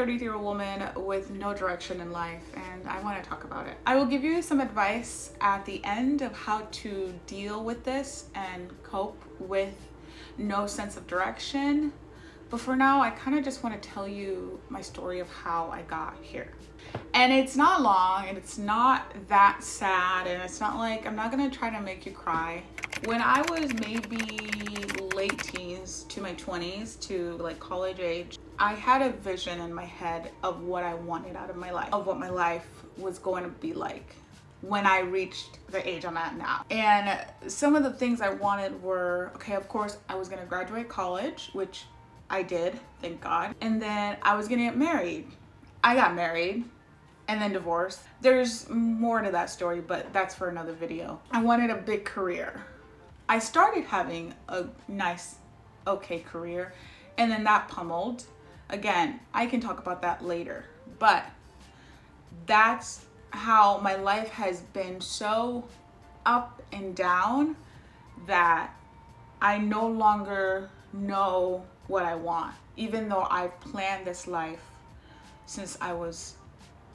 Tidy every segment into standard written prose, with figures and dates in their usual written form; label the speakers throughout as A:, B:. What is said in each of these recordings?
A: 33-year-old woman with no direction in life, and I want to talk about it. I will give you some advice at the end of how to deal with this and cope with no sense of direction. But for now, I kind of just want to tell you my story of how I got here. And it's not long, and it's not that sad, and it's not like, I'm not going to try to make you cry. When I was maybe late teens to my 20s to like college age, I had a vision in my head of what I wanted out of my life, of what my life was going to be like when I reached the age I'm at now. And some of the things I wanted were, okay, of course, I was going to graduate college, which I did, thank God. And then I was gonna get married. I got married and then divorced. There's more to that story, but that's for another video. I wanted a big career. I started having a nice, okay career, and then that pummeled. Again, I can talk about that later, but that's how my life has been so up and down that I no longer know what I want, even though I've planned this life since I was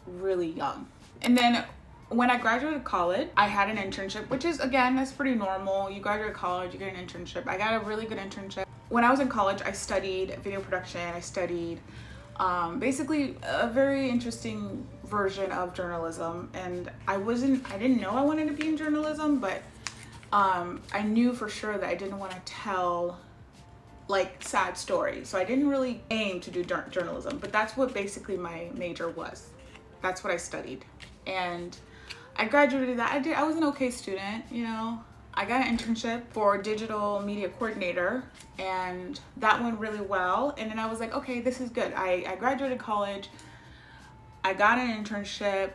A: really young. And then when I graduated college, I had an internship, which is, again, that's pretty normal. You graduate college, you get an internship. I got a really good internship. When I was in college, I studied video production. I studied basically a very interesting version of journalism. And I didn't know I wanted to be in journalism, but I knew for sure that I didn't want to tell like sad stories. So I didn't really aim to do journalism, but that's what basically my major was. That's what I studied. And I graduated that. I was an okay student, you know. I got an internship for digital media coordinator, and that went really well. And then I was like, okay, this is good. I graduated college. I got an internship.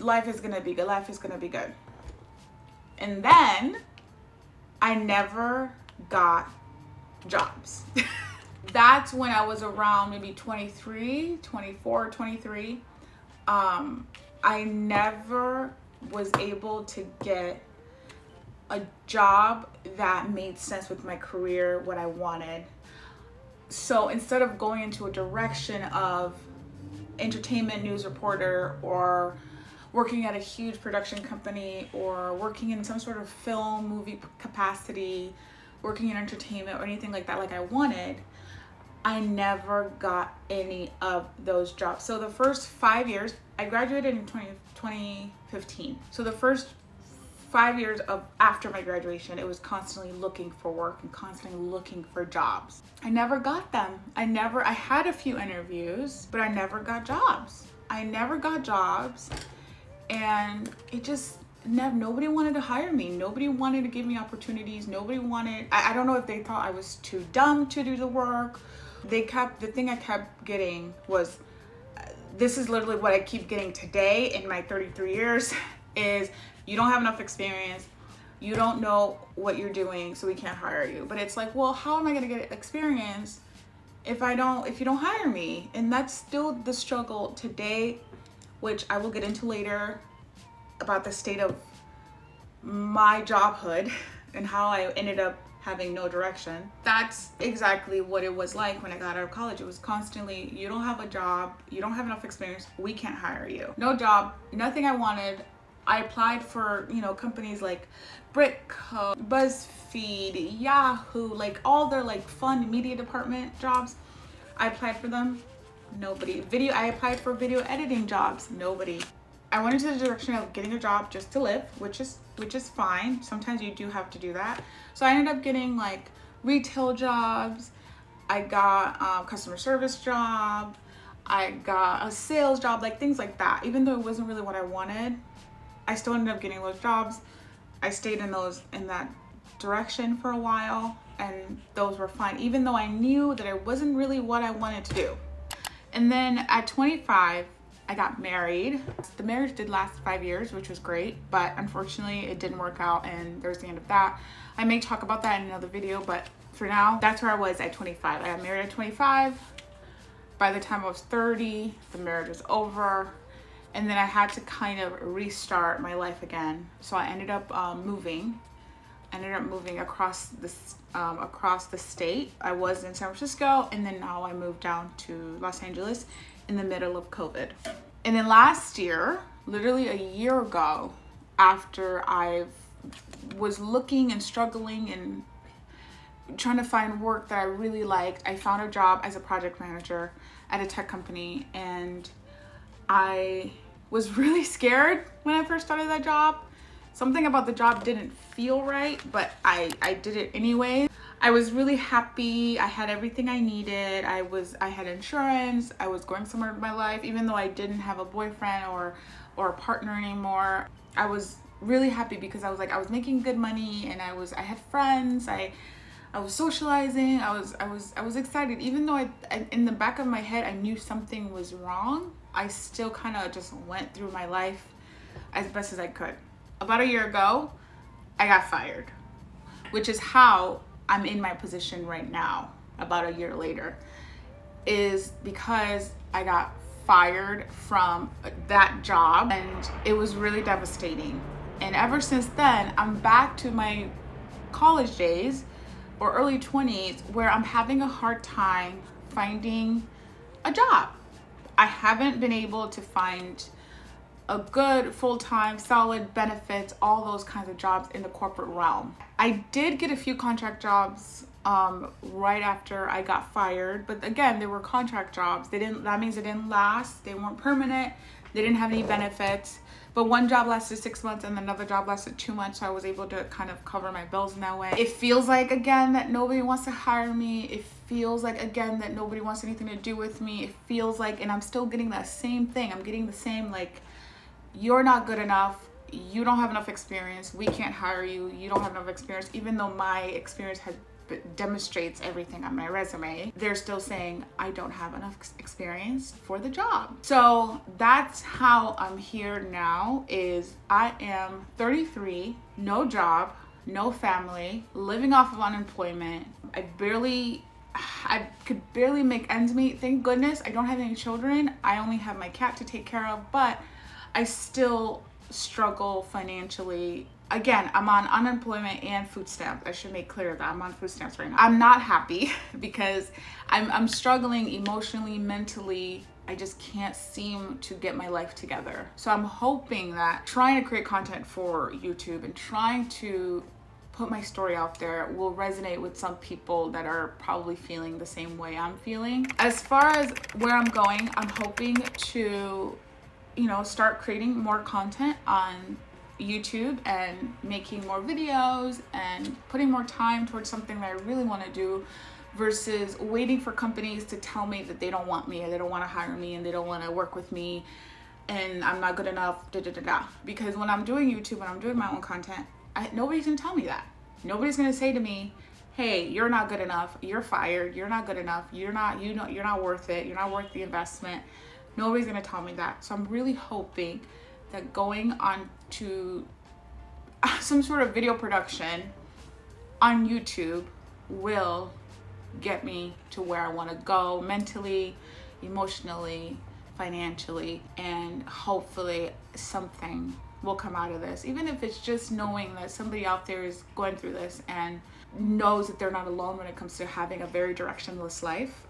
A: Life is gonna be good. Life is gonna be good. And then I never got jobs. That's when I was around maybe 23, 24, 23. I never was able to get a job that made sense with my career, what I wanted. So instead of going into a direction of entertainment news reporter or working at a huge production company or working in some sort of film, movie capacity, working in entertainment or anything like that like I wanted, I never got any of those jobs. So the first 5 years, I graduated in 2015. So the first 5 years of after my graduation, it was constantly looking for work and constantly looking for jobs. I never got them. I had a few interviews, but I never got jobs. And it just, nobody wanted to hire me. Nobody wanted to give me opportunities. Nobody wanted, I don't know if they thought I was too dumb to do the work. The thing I kept getting was, this is literally what I keep getting today in my 33 years, is you don't have enough experience. You don't know what you're doing, so we can't hire you. But it's like, well, how am I gonna get experience if you don't hire me? And that's still the struggle today, which I will get into later, about the state of my jobhood and how I ended up having no direction. That's exactly what it was like when I got out of college. It was constantly, you don't have a job, you don't have enough experience, we can't hire you. No job, nothing I wanted. I applied for, companies like Britco, BuzzFeed, Yahoo, like all their like fun media department jobs. I applied for them, nobody. I applied for video editing jobs, nobody. I went into the direction of getting a job just to live, which is fine. Sometimes you do have to do that. So I ended up getting like retail jobs. I got a customer service job. I got a sales job, like things like that. Even though it wasn't really what I wanted, I still ended up getting those jobs. I stayed in that direction for a while, and those were fine, even though I knew that it wasn't really what I wanted to do. And then at 25, I got married. The marriage did last 5 years, which was great, but unfortunately it didn't work out, and there's the end of that. I may talk about that in another video, but for now, that's where I was at 25. I got married at 25. By the time I was 30, the marriage was over, and then I had to kind of restart my life again. So I ended up moving ended up moving across the state. I was in San Francisco, and then now I moved down to Los Angeles in the middle of COVID. And then last year, literally a year ago, after I was looking and struggling and trying to find work that I really liked, I found a job as a project manager at a tech company, and I was really scared when I first started that job. Something about the job didn't feel right, but I did it anyway. I was really happy. I had everything I needed. I had insurance. I was going somewhere in my life, even though I didn't have a boyfriend or a partner anymore. I was really happy because I was making good money, and I had friends. I was socializing. I was excited, even though I in the back of my head I knew something was wrong. I still kind of just went through my life as best as I could. About a year ago, I got fired, which is how I'm in my position right now. About a year later, is because I got fired from that job, and it was really devastating. And ever since then, I'm back to my college days or early 20s where I'm having a hard time finding a job. I haven't been able to find a good full-time, solid benefits, all those kinds of jobs in the corporate realm. I did get a few contract jobs right after I got fired, but again, they were contract jobs. That means they didn't last. They weren't permanent. They didn't have any benefits. But one job lasted 6 months and another job lasted 2 months, so I was able to kind of cover my bills in that way. It feels like, again, that nobody wants to hire me. It feels like, again, that nobody wants anything to do with me. It feels like, and I'm still getting that same thing. I'm getting the same, like, you're not good enough. You don't have enough experience. We can't hire you. You don't have enough experience. Even though my experience demonstrates everything on my resume, they're still saying I don't have enough experience for the job. So that's how I'm here now. Is I am 33, no job, no family, living off of unemployment. I could barely make ends meet. Thank goodness I don't have any children. I only have my cat to take care of, but I still struggle financially. Again, I'm on unemployment and food stamps. I should make clear that I'm on food stamps right now. I'm not happy because I'm struggling emotionally, mentally. I just can't seem to get my life together. So I'm hoping that trying to create content for YouTube and trying to put my story out there will resonate with some people that are probably feeling the same way I'm feeling. As far as where I'm going, I'm hoping to, start creating more content on YouTube and making more videos and putting more time towards something that I really want to do versus waiting for companies to tell me that they don't want me or they don't want to hire me and they don't want to work with me and I'm not good enough, Because when I'm doing YouTube and I'm doing my own content, nobody's going to tell me that. Nobody's going to say to me, hey, you're not good enough, you're fired, you're not good enough, you're not worth it, you're not worth the investment. Nobody's going to tell me that. So I'm really hoping that going on to some sort of video production on YouTube will get me to where I want to go mentally, emotionally, financially, and hopefully something will come out of this. Even if it's just knowing that somebody out there is going through this and knows that they're not alone when it comes to having a very directionless life.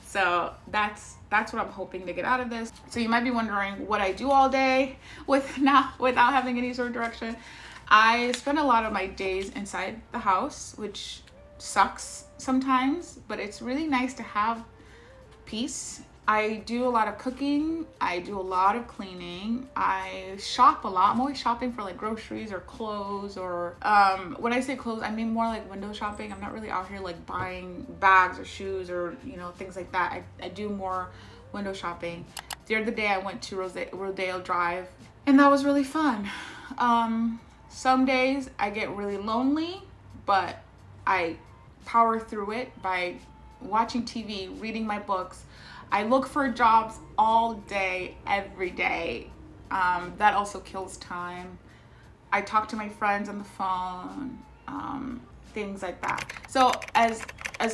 A: So that's what I'm hoping to get out of this. So you might be wondering what I do all day without having any sort of direction. I spend a lot of my days inside the house, which sucks sometimes, but it's really nice to have peace. I do a lot of cooking. I do a lot of cleaning. I shop a lot. I'm always shopping for like groceries or clothes or when I say clothes, I mean more like window shopping. I'm not really out here like buying bags or shoes or things like that. I do more window shopping. The other day I went to Rodeo Drive and that was really fun. Some days I get really lonely, but I power through it by watching TV, reading my books. I look for jobs all day, every day. That also kills time. I talk to my friends on the phone, things like that. So as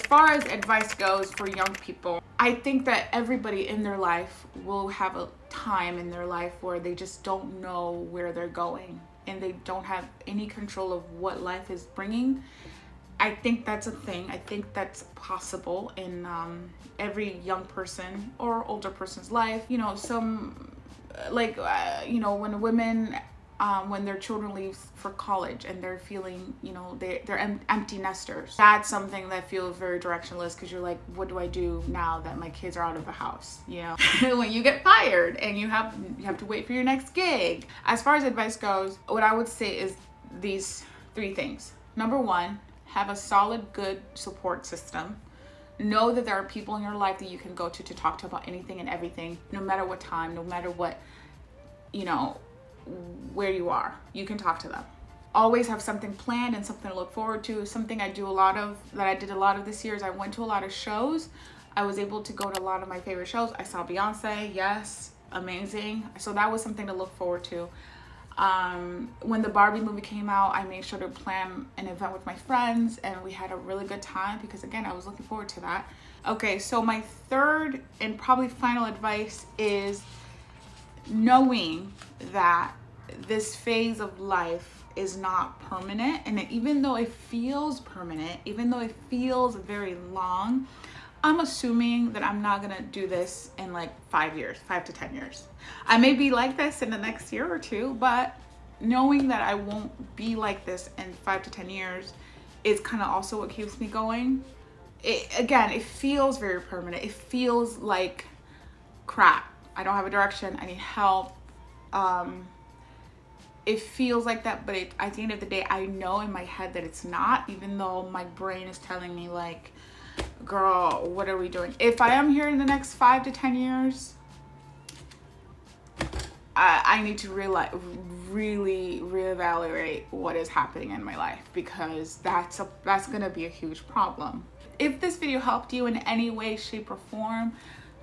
A: far as advice goes for young people, I think that everybody in their life will have a time in their life where they just don't know where they're going. and they don't have any control of what life is bringing, I think that's a thing. I think that's possible in every young person or older person's life. You know, some like you know, when women when their children leave for college and they're feeling, you know, they're empty nesters. That's something that feels very directionless, because you're like, what do I do now that my kids are out of the house? You know, when you get fired and you have to wait for your next gig. As far as advice goes, what I would say is these 3 things. Number 1, have a solid, good support system. Know that there are people in your life that you can go to talk to about anything and everything, no matter what time, no matter what, you know, where you are, you can talk to them. Always have something planned and something to look forward to. Something I did a lot of this year is I went to a lot of shows. I was able to go to a lot of my favorite shows. I saw Beyonce, yes, amazing. So that was something to look forward to. When the Barbie movie came out, I made sure to plan an event with my friends, and we had a really good time because, again, I was looking forward to that. Okay, so my third and probably final advice is knowing that this phase of life is not permanent, and even though it feels permanent, even though it feels very long, I'm assuming that I'm not gonna do this in like 5 to 10 years. I may be like this in the next year or 2, but knowing that I won't be like this in 5 to 10 years is kind of also what keeps me going. It feels very permanent. It feels like crap. I don't have a direction. I need help. It feels like that, but at the end of the day, I know in my head that it's not, even though my brain is telling me like, girl, what are we doing? If I am here in the next 5 to 10 years, I need to really reevaluate what is happening in my life, because that's gonna be a huge problem. If this video helped you in any way, shape, or form,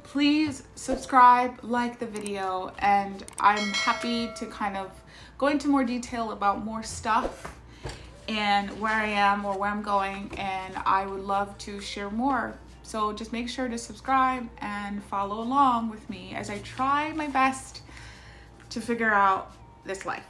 A: please subscribe, like the video, and I'm happy to kind of go into more detail about more stuff and where I am or where I'm going, and I would love to share more. So just make sure to subscribe and follow along with me as I try my best to figure out this life.